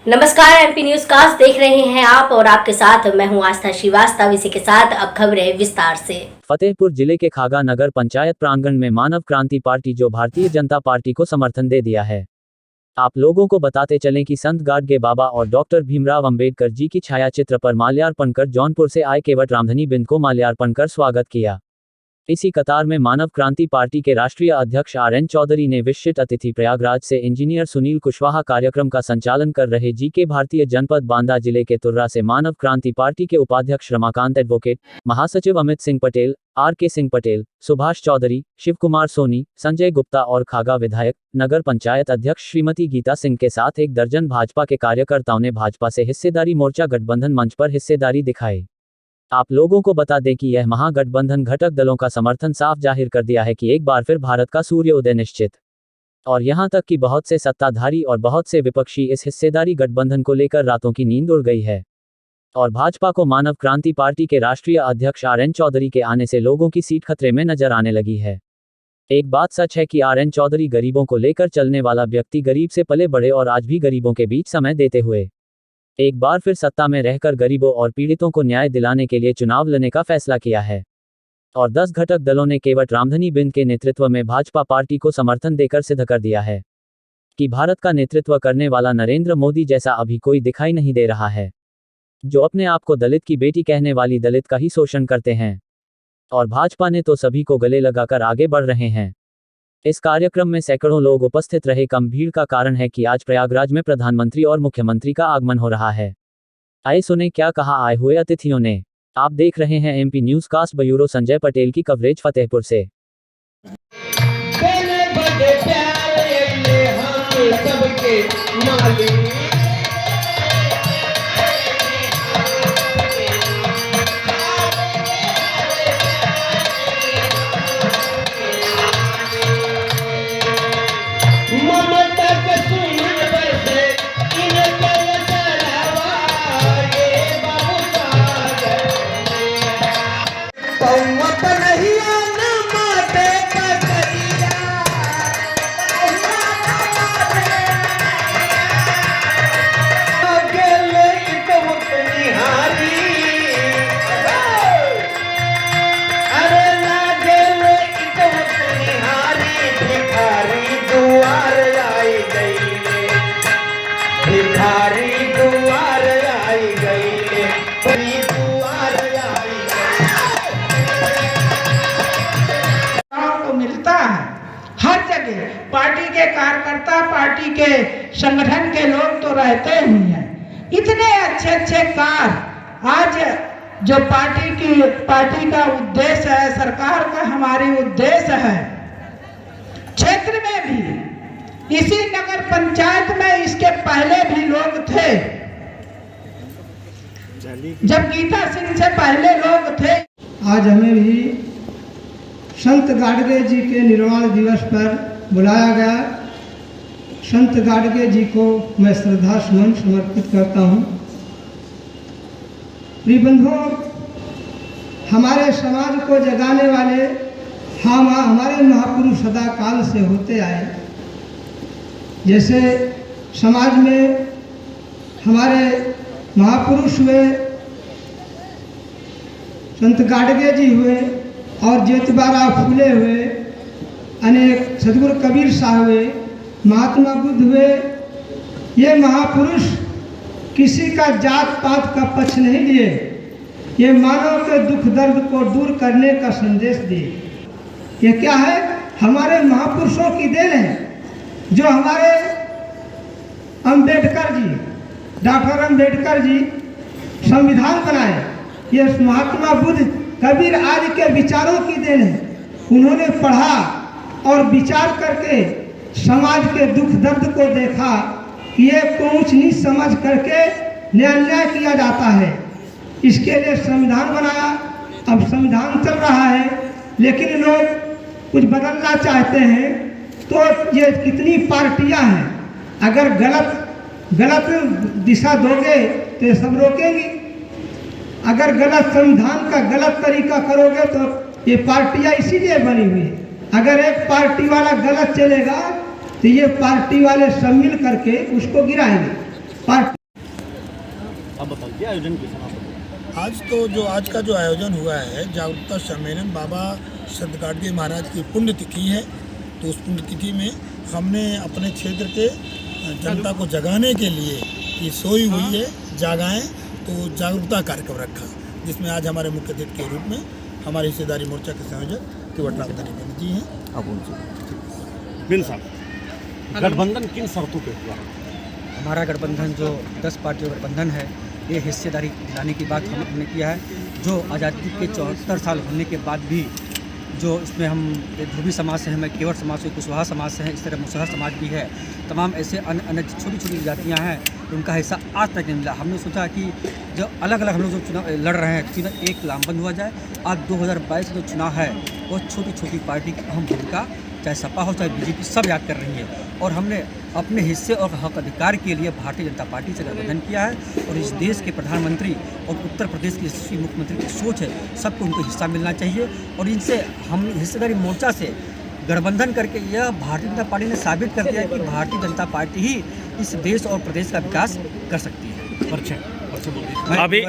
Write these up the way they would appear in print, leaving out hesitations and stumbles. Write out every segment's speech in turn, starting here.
नमस्कार, MP news cast देख रहे हैं आप और आपके साथ मैं हूं आस्था श्रीवास्तव। इसी के साथ अब खबरें विस्तार से। फतेहपुर जिले के खागा नगर पंचायत प्रांगण में मानव क्रांति पार्टी जो भारतीय जनता पार्टी को समर्थन दे दिया है। आप लोगों को बताते चलें कि संत गाडगे बाबा और डॉक्टर भीमराव अंबेडकर जी की छायाचित्र पर माल्यार्पण कर जौनपुर से आए केवट रामधनी बिंद को माल्यार्पण कर स्वागत किया। इसी कतार में मानव क्रांति पार्टी के राष्ट्रीय अध्यक्ष RN चौधरी ने विशिष्ट अतिथि प्रयागराज से इंजीनियर सुनील कुशवाहा कार्यक्रम का संचालन कर रहे जीके भारतीय जनपद बांदा जिले के तुर्रा से मानव क्रांति पार्टी के उपाध्यक्ष रमाकांत एडवोकेट, महासचिव अमित सिंह पटेल, RK सिंह पटेल, सुभाष चौधरी, शिव कुमार सोनी, संजय गुप्ता और खागा विधायक, नगर पंचायत अध्यक्ष श्रीमती गीता सिंह के साथ एक दर्जन भाजपा के कार्यकर्ताओं ने भाजपा से हिस्सेदारी मोर्चा गठबंधन मंच पर हिस्सेदारी दिखाई। आप लोगों को बता दें कि यह महागठबंधन घटक दलों का समर्थन साफ जाहिर कर दिया है कि एक बार फिर भारत का सूर्योदय निश्चित। और यहां तक कि बहुत से सत्ताधारी और बहुत से विपक्षी इस हिस्सेदारी गठबंधन को लेकर रातों की नींद उड़ गई है। और भाजपा को मानव क्रांति पार्टी के राष्ट्रीय अध्यक्ष RN चौधरी के आने से लोगों की सीट खतरे में नजर आने लगी है। एक बात सच है कि RN चौधरी गरीबों को लेकर चलने वाला व्यक्ति, गरीब से पले बड़े और आज भी गरीबों के बीच समय देते हुए एक बार फिर सत्ता में रहकर गरीबों और पीड़ितों को न्याय दिलाने के लिए चुनाव लड़ने का फैसला किया है। और 10 घटक दलों ने केवट रामधनी बिंद के नेतृत्व में भाजपा पार्टी को समर्थन देकर सिद्ध कर दिया है कि भारत का नेतृत्व करने वाला नरेंद्र मोदी जैसा अभी कोई दिखाई नहीं दे रहा है, जो अपने आप को दलित की बेटी कहने वाली दलित का ही शोषण करते हैं। और भाजपा ने तो सभी को गले लगाकर आगे बढ़ रहे हैं। इस कार्यक्रम में सैकड़ों लोग उपस्थित रहे। कम भीड़ का कारण है कि आज प्रयागराज में प्रधानमंत्री और मुख्यमंत्री का आगमन हो रहा है। आइए सुने क्या कहा आए हुए अतिथियों ने। आप देख रहे हैं MP newscast. Bureau Sanjay Patel की कवरेज फतेहपुर से। पार्टी के कार्यकर्ता, पार्टी के संगठन के लोग तो रहते ही हैं। इतने अच्छे अच्छे कार्य आज जो पार्टी का उद्देश्य है, सरकार का हमारी उद्देश्य है, क्षेत्र में भी इसी नगर पंचायत में इसके पहले भी लोग थे, जब गीता सिंह से पहले लोग थे। आज हमें भी संत गाडगे जी के निर्वाण दिवस पर बुलाया गया। संत गाडगे जी को मैं श्रद्धा सुमन समर्पित करता हूँ। प्रिय बंधुओं, हमारे समाज को जगाने वाले हमारे महापुरुष सदा काल से होते आए। जैसे समाज में हमारे महापुरुष हुए, संत गाडगे जी हुए और ज्योतिबा फूले हुए, अनेक सदगुरु कबीर साहब हुए, महात्मा बुद्ध हुए। ये महापुरुष किसी का जात पात का पक्ष नहीं लिए, ये मानव के दुख दर्द को दूर करने का संदेश दिए। ये क्या है? हमारे महापुरुषों की देन है, जो हमारे अंबेडकर जी, डॉक्टर अंबेडकर जी संविधान बनाए। ये महात्मा बुद्ध, कबीर आदि के विचारों की देन है। उन्होंने पढ़ा और विचार करके समाज के दुख दर्द को देखा कि ये ऊंच नीच समझ करके अन्याय किया जाता है। इसके लिए संविधान बनाया। अब संविधान चल रहा है, लेकिन लोग कुछ बदलना चाहते हैं। तो ये कितनी पार्टियां हैं, अगर गलत दिशा दोगे तो ये सब रोकेंगी। अगर गलत संविधान का गलत तरीका करोगे तो ये पार्टियां इसीलिए बनी हुई है। अगर एक पार्टी वाला गलत चलेगा तो ये पार्टी वाले सब मिल करके उसको गिराएंगे। पार्टी। अब बताइए आयोजन की समाप्ति। आज का जो आयोजन हुआ है जागरूकता सम्मेलन बाबा संत गाडगे महाराज की पुण्यतिथि है। तो उस पुण्यतिथि में हमने अपने क्षेत्र के जनता को जगाने के लिए कि सोई हुई है जागाएं, तो जागरूकता कार्यक्रम रखा, जिसमें आज हमारे मुख्य अतिथि के रूप में हमारे हिस्सेदारी मोर्चा के संयोजक केवटराम धनीबन जी हैं। अब उनसे बिन साहब, गठबंधन किन शर्तों पे हुआ? हमारा गठबंधन जो 10 पार्टियों का गठबंधन है, ये हिस्सेदारी दिलाने की बात हमने किया है। जो आज़ादी के 74 साल होने के बाद भी जो इसमें हम ध्रुवी समाज से हैं, मैं केवट समाज से, कुशवाहा समाज से हैं, इस तरह मुसहर समाज भी है, तमाम ऐसे अन्य छोटी छोटी जातियाँ हैं, उनका हिस्सा आज तक नहीं मिला। हमने सोचा कि जो अलग अलग हम लोग जो चुनाव लड़ रहे हैं, चुनाव एक लामबंद हुआ जाए। आज 2022 जो चुनाव है वो छोटी छोटी पार्टी की अहम भूमिका, चाहे सपा हो चाहे बीजेपी, सब याद कर रही है। और हमने अपने हिस्से और हक अधिकार के लिए भारतीय जनता पार्टी से गठबंधन किया है। और इस देश के प्रधानमंत्री और उत्तर प्रदेश के यशस्वी मुख्यमंत्री की सोच है, सबको उनको हिस्सा मिलना चाहिए। और इनसे हम हिस्सेदारी मोर्चा से गठबंधन करके यह भारतीय जनता पार्टी ने साबित कर दिया है कि भारतीय जनता पार्टी ही इस देश और प्रदेश का विकास कर सकती है।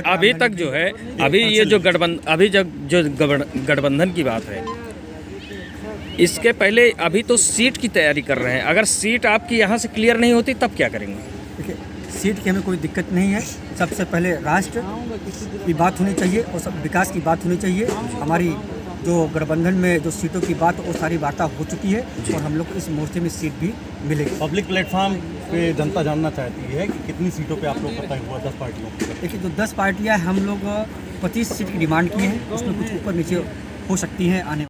अभी तक जो है, अभी ये जो गठबंधन की बात है, इसके पहले अभी तो सीट की तैयारी कर रहे हैं। अगर सीट आपकी यहाँ से क्लियर नहीं होती तब क्या करेंगे? देखिए, सीट की हमें कोई दिक्कत नहीं है। सबसे पहले राष्ट्र की बात होनी चाहिए और सब विकास की बात होनी चाहिए। हमारी जो गठबंधन में जो सीटों की बात, वो सारी वार्ता हो चुकी है और हम लोग को इस मोर्चे में सीट भी मिलेगी। पब्लिक प्लेटफॉर्म पे जनता जानना चाहती है कि कितनी सीटों पे आप लोग का तय हुआ 10 पार्टियों? देखिए, जो 10 पार्टियाँ हम लोग 25 सीट की डिमांड की है, उसमें कुछ ऊपर नीचे हो सकती हैं आने